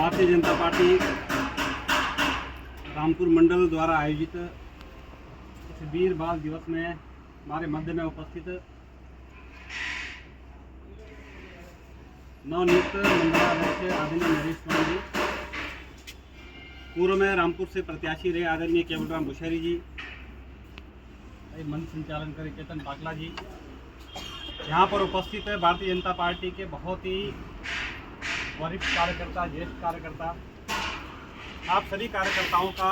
Bharatiya Janata party Rampur मंडल द्वारा आयोजित इस वीर बाल दिवस में हमारे मध्य में उपस्थित नवनियुक्त मंडलाध्यक्ष आदरणीय नरेश स्वामी जी, पूर्व में रामपुर से प्रत्याशी रहे आदरणीय केवलराम बुशहरी जी, मंच संचालन करे चेतन पाटला जी, यहाँ पर उपस्थित है भारतीय जनता पार्टी के बहुत ही वरिष्ठ कार्यकर्ता, ज्येष्ठ कार्यकर्ता, आप सभी कार्यकर्ताओं का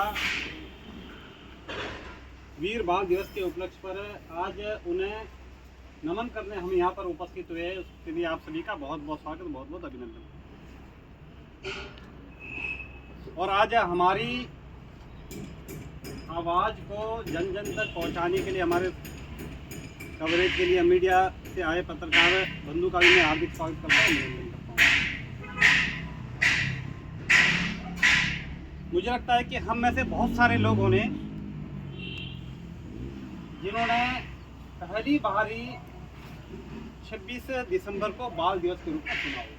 वीर बाल दिवस के उपलक्ष्य पर आज उन्हें नमन करने हम यहाँ पर उपस्थित हुए, उसके लिए आप सभी का बहुत बहुत स्वागत, बहुत बहुत अभिनंदन। और आज हमारी आवाज़ को जन जन तक पहुँचाने के लिए, हमारे कवरेज के लिए मीडिया से आए पत्रकार बंधु का भी मैं हार्दिक स्वागत करता हूँ, अभिनंदन करता हूँ। मुझे लगता है कि हम में से बहुत सारे लोगों ने जिन्होंने पहली बारी 26 दिसंबर को बाल दिवस के रूप में चुना होगा,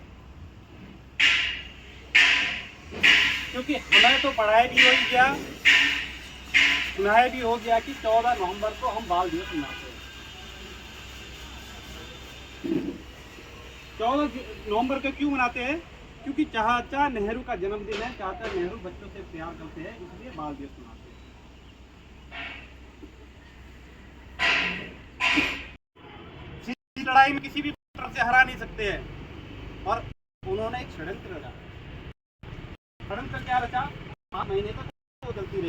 क्योंकि हमें तो पढ़ाई भी हो गया, सुनाया भी हो गया कि 14 नवंबर को हम बाल दिवस मनाते हैं। 14 नवंबर को क्यों मनाते हैं? क्योंकि चाचा नेहरू का जन्मदिन है, चाचा नेहरू बच्चों से प्यार करते हैं, इसलिए बाल दिवस मनाते हैं। लड़ाई में किसी भी तरफ से हरा नहीं सकते हैं। और उन्होंने एक षड्यंत्र रचा। षड्यंत्र क्या रचा? 5 महीने तक वो चलती रही।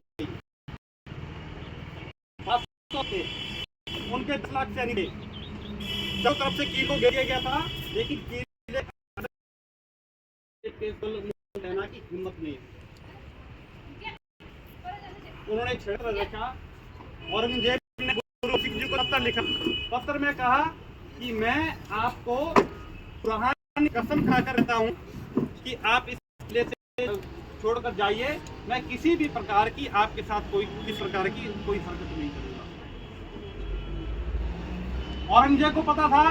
उनके 10 लाख सैनिक सब तरफ से कील को घेर गया था, लेकिन कील लेना की हिम्मत नहीं। उन्होंने एक षड्यंत्र रचा। औरंगजेब ने गुरु सिंह जी को पत्र लिखा। पत्र में कहा कि मैं आपको पुरानी कसम खाकर रहता हूं कि आप इस किले से छोड़कर जाइए, मैं किसी भी प्रकार की आपके साथ किस प्रकार की कोई हरकत नहीं करूंगा। औरंगजेब को पता था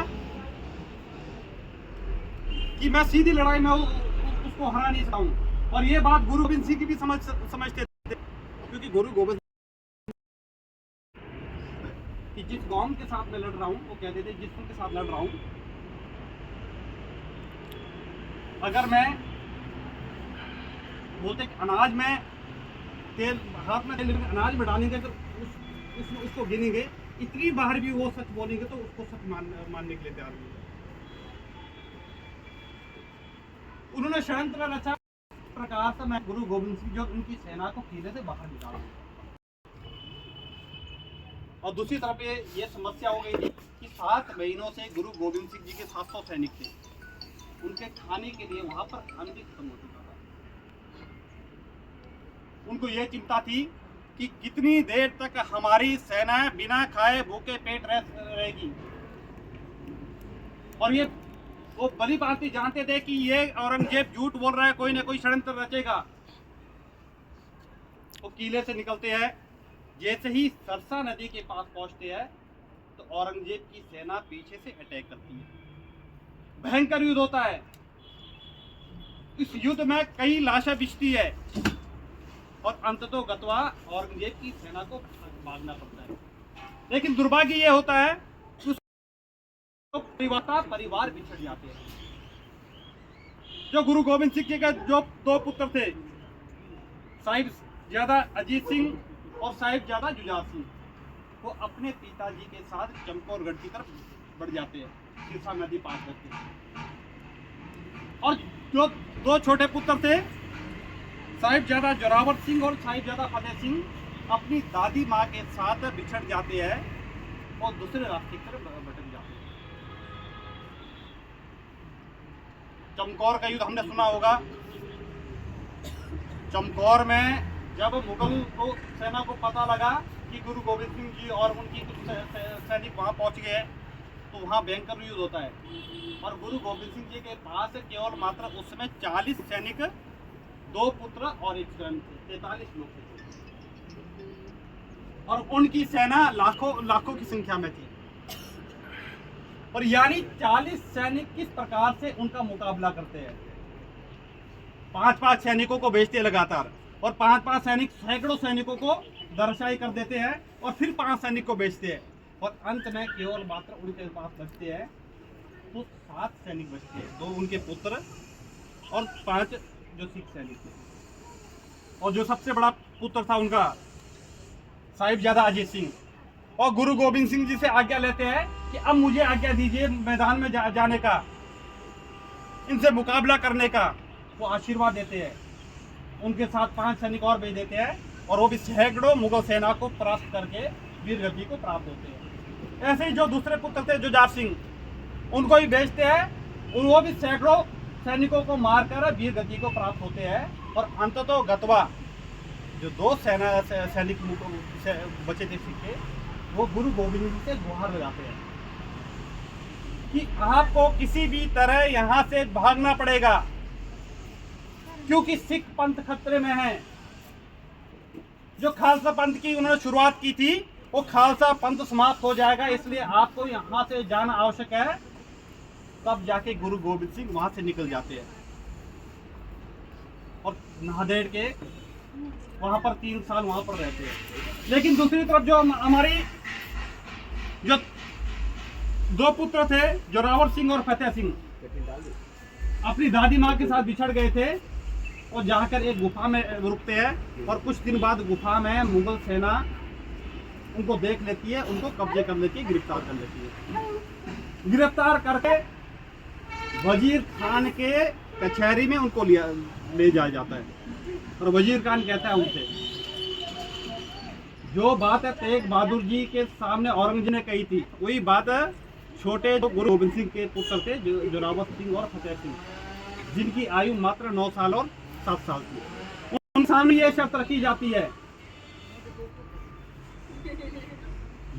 कि मैं सीधी लड़ाई में उसको हरा नहीं सकता हूं, और ये बात गुरु गोबिंद सिंह की भी समझते थे, क्योंकि गुरु गोबिंद कि जिस कौम के साथ मैं लड़ रहा हूं, वो कहते थे जिस के साथ लड़ रहा हूं, अगर मैं बोलते अनाज में तेल, हाथ में तेल अनाज में डालेंगे तो उसको गिनेंगे, इतनी बार भी वो सच बोलेंगे तो उसको सच मानने के लिए तैयार होंगे। उन्होंने षड्यंत्र रचा प्रकार से मैं गुरु गोबिंद सिंह जो उनकी सेना को किले से बाहर निकाला। और दूसरी तरफ ये समस्या हो गई थी कि 7 महीनों से गुरु गोबिंद सिंह जी के 700 सैनिक थे, उनके खाने के लिए वहां पर अन्न भी खत्म हो चुका था। उनको ये चिंता थी कि कितनी देर तक हमारी सेना बिना खाए भूखे पेट रहेगी। और ये वो भली भांति जानते थे कि ये औरंगजेब झूठ बोल रहा है, कोई ना कोई षड्यंत्र रचेगा। वो किले से निकलते हैं, जैसे ही सरसा नदी के पास पहुंचते हैं तो औरंगजेब की सेना पीछे से अटैक करती है। भयंकर युद्ध होता है। इस युद्ध में कई लाशें बिछती है और अंततः गतवा औरंगजेब की सेना को भागना पड़ता है। लेकिन दुर्भाग्य यह होता है कि परिवार बिछड़ जाते हैं। जो गुरु गोबिंद सिंह जी के जो 2 पुत्र थे, साहिबजादा अजीत सिंह और साहिबजादा जुझार सिंह, वो अपने पिताजी के साथ चमकौरगढ़ की तरफ बढ़ जाते हैं, सिरसा नदी पार करते हैं। और जो 2 छोटे पुत्र थे, साहिबजादा जोरावर सिंह और साहिबजादा फतेह सिंह, अपनी दादी माँ के साथ बिछड़ जाते हैं और दूसरे रास्ते की तरफ भटक जाते हैं। चमकौर का युद्ध हमने सुना होगा। चमकौर में जब मुगल को सेना को पता लगा कि गुरु गोबिंद सिंह जी और उनकी कुछ सैनिक वहां पहुंच गए, तो वहां भयंकर युद्ध होता है। और गुरु गोबिंद सिंह जी के पास केवल मात्र उस समय 40 सैनिक, 2 पुत्र और 1 स्वयं थे, 43 लोग थे। और उनकी सेना लाखों की संख्या में थी। और यानी 40 सैनिक किस प्रकार से उनका मुकाबला करते हैं। 5-5 सैनिकों को भेजते हैं लगातार, और 5-5 सैनिक सैकड़ों सैनिकों को दरशाई कर देते हैं, और फिर 5 सैनिक को भेजते हैं, और अंत में केवल मात्र उनके पास बचते हैं तो 7 सैनिक बचते हैं, 2 उनके पुत्र और 5 जो सिख सैनिक थे। और जो सबसे बड़ा पुत्र था उनका साहिबजादा अजीत सिंह, और गुरु गोविंद सिंह जी से आज्ञा लेते हैं कि अब मुझे आज्ञा दीजिए मैदान में जाने का, इनसे मुकाबला करने का। वो आशीर्वाद देते हैं, उनके साथ 5 सैनिक और भेज देते हैं, और वो भी सैकड़ों मुगल सेना को परास्त करके वीर गति को प्राप्त होते हैं। ऐसे ही जो दूसरे पुत्र थे जुझार सिंह, उनको भी भेजते हैं, और वो भी सैकड़ों सैनिकों को मारकर वीर गति को प्राप्त होते हैं। और अंततः गतवा जो 2 सैनिक बचे थे सिख के, वो गुरु गोविंद जी से गुहार लगाते हैं कि आपको किसी भी तरह यहाँ से भागना पड़ेगा, क्योंकि सिख पंथ खतरे में है। जो खालसा पंथ की उन्होंने शुरुआत की थी, वो खालसा पंथ समाप्त हो जाएगा, इसलिए आपको यहाँ से जाना आवश्यक है। तब जाके गुरु गोविंद सिंह वहां से निकल जाते हैं, और नांदेड़ के वहां पर 3 साल वहां पर रहते हैं। लेकिन दूसरी तरफ जो हमारी जो 2 पुत्र थे, जोरावर सिंह और फतेह सिंह, अपनी दादी माँ के साथ बिछड़ गए थे, और जाकर एक गुफा में रुकते हैं, और कुछ दिन बाद गुफा में मुगल सेना उनको देख लेती है, उनको कब्जे कर लेती है, गिरफ्तार कर लेती है। गिरफ्तार करके वजीर खान के कचहरी में उनको ले जाया जाता है, और वजीर खान कहता है उनसे, जो बात है तेग बहादुर जी के सामने औरंगजेब ने कही थी, वही बात छोटे जो गुरु गोविंद सिंह के पुत्र थे, जोरावर सिंह और फतेह सिंह, जिनकी आयु मात्र 9 साल और 7 साल थी, उन सामने ये शर्त रखी जाती है,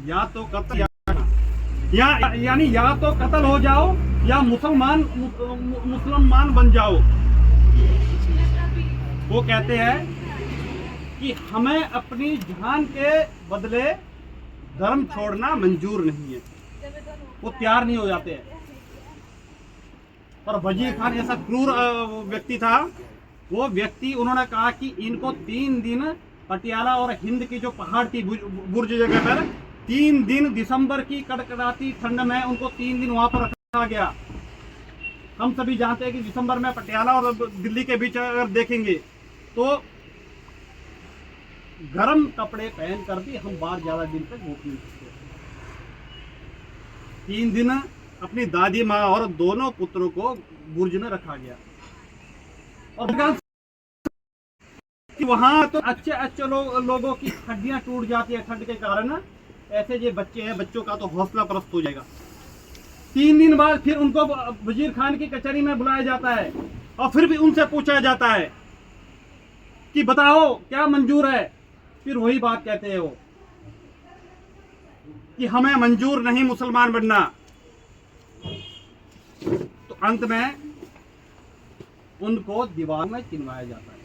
या तो कत्ल यानी या तो कत्ल हो जाओ, या मुसलमान बन जाओ। वो कहते हैं कि हमें अपनी जान के बदले धर्म छोड़ना मंजूर नहीं है, वो तैयार नहीं हो जाते हैं। और वजीर खान ऐसा क्रूर व्यक्ति था, वो व्यक्ति उन्होंने कहा कि इनको 3 दिन पटियाला और हिंद की जो पहाड़ थी बुर्ज जगह पर, 3 दिन दिसंबर की कड़कड़ाती ठंड में उनको 3 दिन वहां पर रखा गया। हम सभी जानते हैं कि दिसंबर में पटियाला और दिल्ली के बीच अगर देखेंगे तो गर्म कपड़े पहनकर भी हम बाहर ज्यादा दिन तक घूम नहीं सकते। 3 दिन अपनी दादी माँ और दोनों पुत्रों को बुर्ज में रखा गया, और वहां तो अच्छे लोगों की हड्डियां टूट जाती है ठंड के कारण। ऐसे जो बच्चे हैं, बच्चों का तो हौसला परस्त हो जाएगा। 3 दिन बाद फिर उनको वजीर खान की कचहरी में बुलाया जाता है, और फिर भी उनसे पूछा जाता है कि बताओ क्या मंजूर है। फिर वही बात कहते हैं वो कि हमें मंजूर नहीं मुसलमान बनना। तो अंत में उनको दीवार में चिनवाया जाता है।